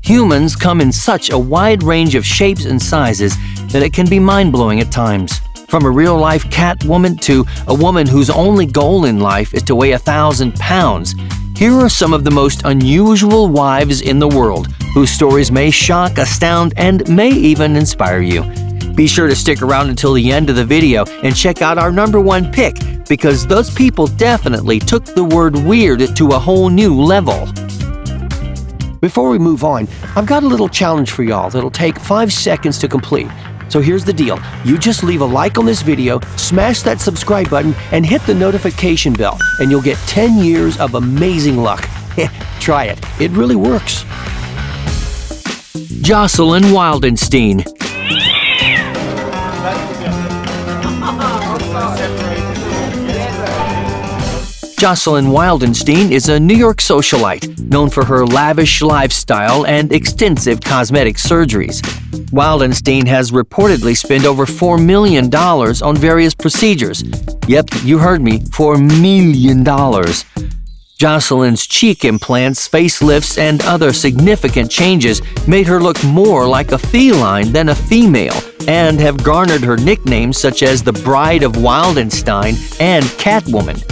Humans come in such a wide range of shapes and sizes that it can be mind-blowing at times. From a real-life cat woman to a woman whose only goal in life is to weigh 1,000 pounds, here are some of the most unusual wives in the world, whose stories may shock, astound, and may even inspire you. Be sure to stick around until the end of the video and check out our #1 pick, because those people definitely took the word weird to a whole new level. Before we move on, I've got a little challenge for y'all that'll take 5 seconds to complete. So here's the deal. You just leave a like on this video, smash that subscribe button, and hit the notification bell, and you'll get 10 years of amazing luck. Try it. It really works. JOCELYN Wildenstein. JOCELYN Wildenstein is a New York socialite, known for her lavish lifestyle and extensive cosmetic surgeries. Wildenstein has reportedly spent over $4 million on various procedures. Yep, you heard me, $4 million. JOCELYN's cheek implants, facelifts, and other significant changes made her look more like a feline than a female, and have garnered her nicknames such as the Bride of Wildenstein and Catwoman.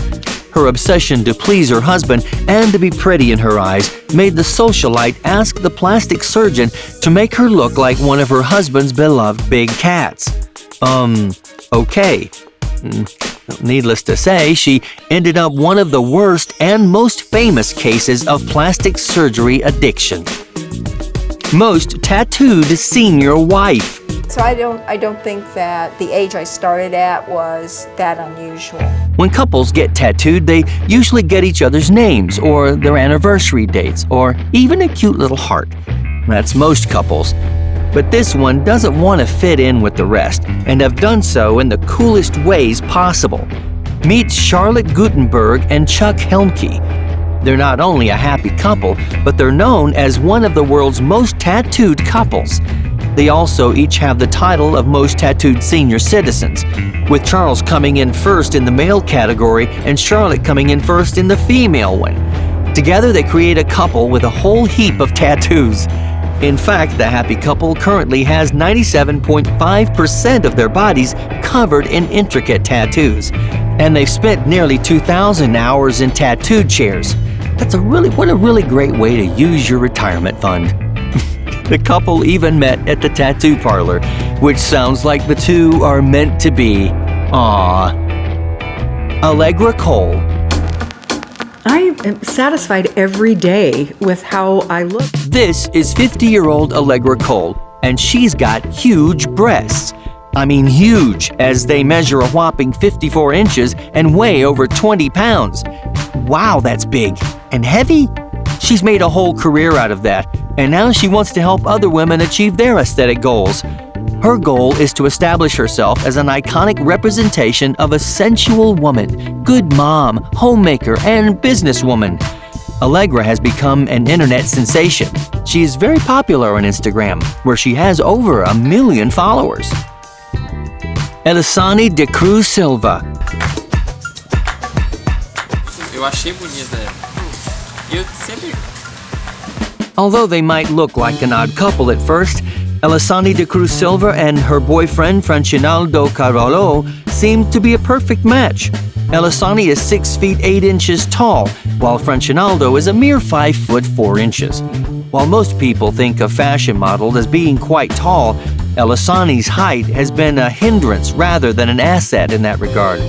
Her obsession to please her husband and to be pretty in her eyes made the socialite ask the plastic surgeon to make her look like one of her husband's beloved big cats. Okay. Needless to say, she ended up one of the worst and most famous cases of plastic surgery addiction. Most tattooed senior wife. So I don't think that the age I started at was that unusual. When couples get tattooed, they usually get each other's names or their anniversary dates or even a cute little heart. That's most couples. But this one doesn't want to fit in with the rest and have done so in the coolest ways possible. Meet Charlotte Gutenberg and Chuck Helmke. They're not only a happy couple, but they're known as one of the world's most tattooed couples. They also each have the title of most tattooed senior citizens, with Charles coming in first in the male category and Charlotte coming in first in the female one. Together they create a couple with a whole heap of tattoos. In fact, the happy couple currently has 97.5% of their bodies covered in intricate tattoos, and they've spent nearly 2,000 hours in tattooed chairs. What a really great way to use your retirement fund. The couple even met at the tattoo parlor, which sounds like the two are meant to be. Aww. Allegra Cole. I am satisfied every day with how I look. This is 50-year-old Allegra Cole, and she's got huge breasts. I mean huge, as they measure a whopping 54 inches and weigh over 20 pounds. Wow, that's big. And heavy? She's made a whole career out of that, and now she wants to help other women achieve their aesthetic goals. Her goal is to establish herself as an iconic representation of a sensual woman, good mom, homemaker, and businesswoman. Allegra has become an internet sensation. She is very popular on Instagram, where she has over 1 million followers. ELISANY de CRUZ SILVA. Eu achei bonita. Eu sempre... Although they might look like an odd couple at first, ELISANY de CRUZ SILVA and her boyfriend Francinaldo Carollo seem to be a perfect match. ELISANY is 6 feet 8 inches tall, while Francinaldo is a mere 5 foot 4 inches. While most people think of fashion models as being quite tall, ELISANY's height has been a hindrance rather than an asset in that regard.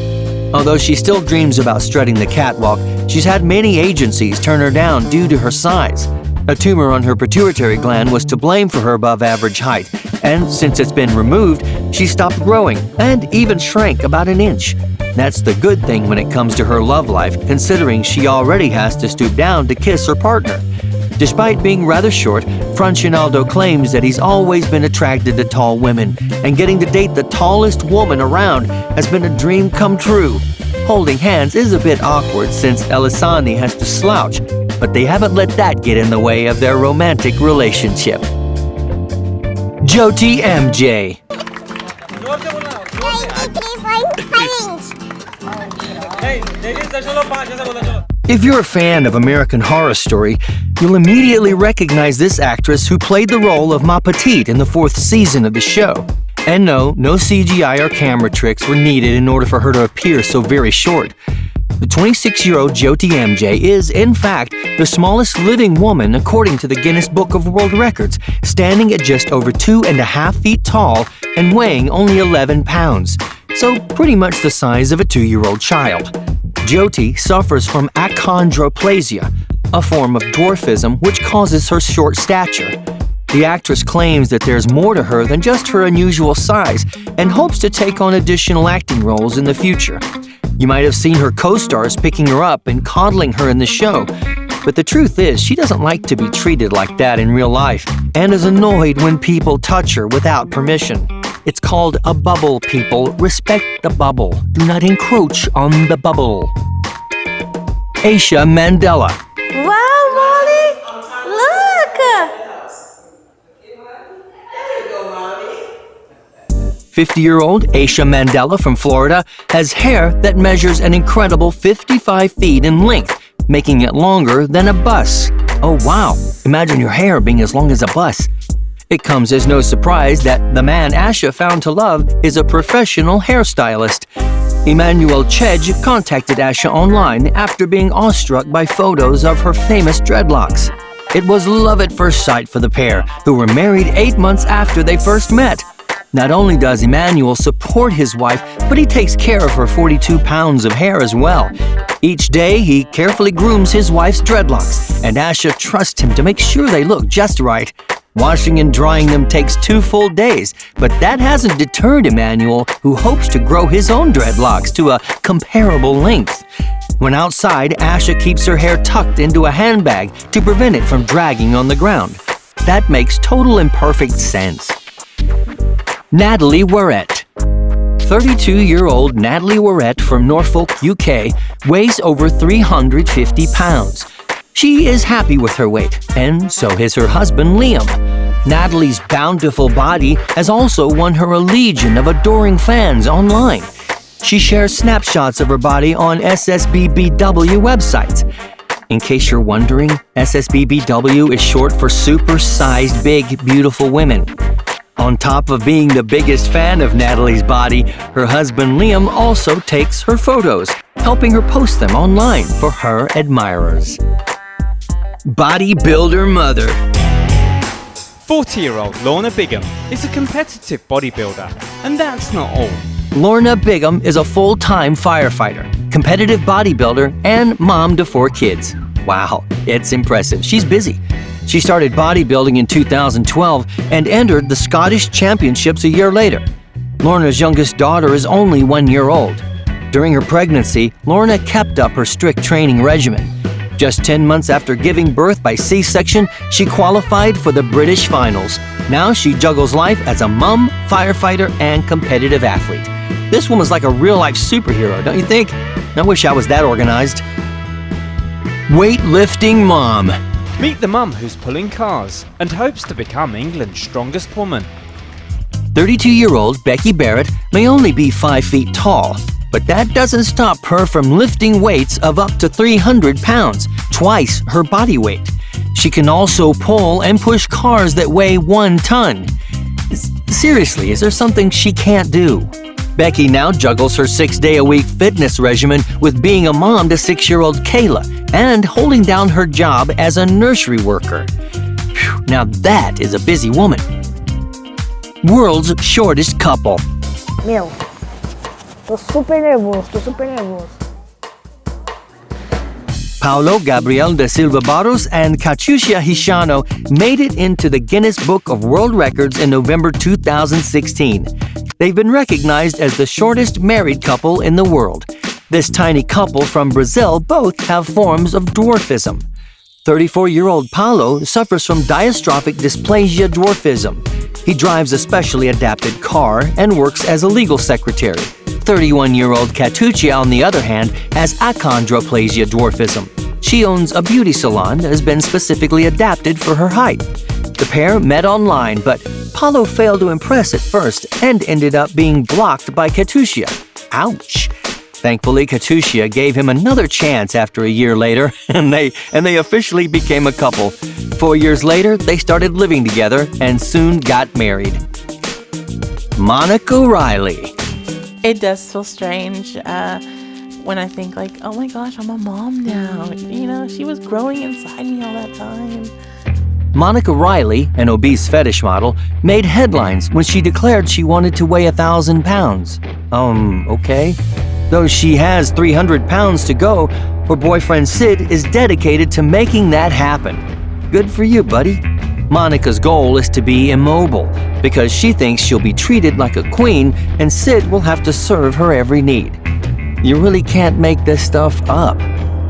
Although she still dreams about strutting the catwalk, she's had many agencies turn her down due to her size. A tumor on her pituitary gland was to blame for her above-average height, and since it's been removed, she stopped growing and even shrank about an inch. That's the good thing when it comes to her love life, considering she already has to stoop down to kiss her partner. Despite being rather short, Francinaldo claims that he's always been attracted to tall women, and getting to date the tallest woman around has been a dream come true. Holding hands is a bit awkward since ELISANY has to slouch, but they haven't let that get in the way of their romantic relationship. JYOTI AMGE. If you're a fan of American Horror Story, You'll immediately recognize this actress who played the role of Ma Petite in the 4th season of the show. And no CGI or camera tricks were needed in order for her to appear so very short. The 26-year-old JYOTI AMGE is, in fact, the smallest living woman according to the Guinness Book of World Records, standing at just over 2.5 feet tall and weighing only 11 pounds, so pretty much the size of a 2-year-old child. JYOTI suffers from achondroplasia, a form of dwarfism which causes her short stature. The actress claims that there's more to her than just her unusual size and hopes to take on additional acting roles in the future. You might have seen her co-stars picking her up and coddling her in the show, but the truth is she doesn't like to be treated like that in real life and is annoyed when people touch her without permission. It's called a bubble, people. Respect the bubble. Do not encroach on the bubble. Asia Mandela. Wow, Molly! Look! 50-year-old Asia Mandela from Florida has hair that measures an incredible 55 feet in length, making it longer than a bus. Oh wow, imagine your hair being as long as a bus. It comes as no surprise that the man Asha found to love is a professional hairstylist. Emmanuel Chedge contacted Asha online after being awestruck by photos of her famous dreadlocks. It was love at first sight for the pair, who were married 8 months after they first met. Not only does Emmanuel support his wife, but he takes care of her 42 pounds of hair as well. Each day, he carefully grooms his wife's dreadlocks, and Asha trusts him to make sure they look just right. Washing and drying them takes 2 full days, but that hasn't deterred Emmanuel, who hopes to grow his own dreadlocks to a comparable length. When outside, Asha keeps her hair tucked into a handbag to prevent it from dragging on the ground. That makes total and perfect sense. Natalie Warrett. 32-year-old Natalie Warrett from Norfolk, UK, weighs over 350 pounds. She is happy with her weight, and so is her husband Liam. Natalie's bountiful body has also won her a legion of adoring fans online. She shares snapshots of her body on SSBBW websites. In case you're wondering, SSBBW is short for Super-Sized Big Beautiful Women. On top of being the biggest fan of Natalie's body, her husband Liam also takes her photos, helping her post them online for her admirers. Bodybuilder mother. 40-year-old Lorna Bigham is a competitive bodybuilder, and that's not all. Lorna Bigham is a full-time firefighter, competitive bodybuilder, and mom to 4 kids. Wow, it's impressive. She's busy. She started bodybuilding in 2012 and entered the Scottish Championships a year later. Lorna's youngest daughter is only 1 year old. During her pregnancy, Lorna kept up her strict training regimen. Just 10 months after giving birth by C-section, she qualified for the British finals. Now she juggles life as a mom, firefighter, and competitive athlete. This woman's like a real-life superhero, don't you think? I wish I was that organized. Weightlifting mom. Meet the mum who's pulling cars and hopes to become England's strongest woman. 32-year-old Becky Barrett may only be 5 feet tall, but that doesn't stop her from lifting weights of up to 300 pounds, twice her body weight. She can also pull and push cars that weigh 1 ton. Seriously, is there something she can't do? Becky now juggles her 6-day-a-week fitness regimen with being a mom to 6-year-old Kayla and holding down her job as a nursery worker. Whew, now that is a busy woman. World's shortest couple. Meu, tô super nervoso. Paulo Gabriel de Silva Barros and Katusha Hishano made it into the Guinness Book of World Records in November 2016. They've been recognized as the shortest married couple in the world. This tiny couple from Brazil both have forms of dwarfism. 34-year-old Paulo suffers from diastrophic dysplasia dwarfism. He drives a specially adapted car and works as a legal secretary. 31-year-old Katusha, on the other hand, has achondroplasia dwarfism. She owns a beauty salon that has been specifically adapted for her height. The pair met online, but Paulo failed to impress at first and ended up being blocked by Katusha. Ouch! Thankfully, Katusha gave him another chance after a year later, and they officially became a couple. 4 years later, they started living together and soon got married. Monica Riley. It does feel strange when I think like, oh my gosh, I'm a mom now. You know, she was growing inside me all that time. Monica Riley, an obese fetish model, made headlines when she declared she wanted to weigh 1,000 pounds. Okay. Though she has 300 pounds to go, her boyfriend Sid is dedicated to making that happen. Good for you, buddy. Monica's goal is to be immobile because she thinks she'll be treated like a queen and Sid will have to serve her every need. You really can't make this stuff up.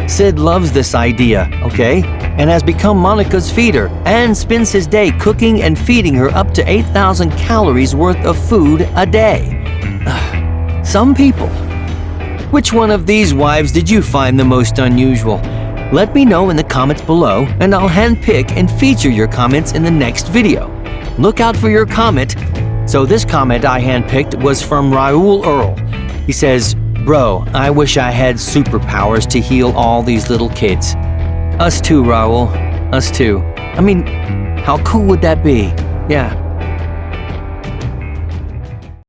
Sid loves this idea, okay? And has become Monica's feeder and spends his day cooking and feeding her up to 8,000 calories worth of food a day. Some people. Which one of these wives did you find the most unusual? Let me know in the comments below and I'll handpick and feature your comments in the next video. Look out for your comment. So this comment I handpicked was from Raul Earl. He says, "Bro, I wish I had superpowers to heal all these little kids." Us too, Raul. Us too. I mean, how cool would that be? Yeah.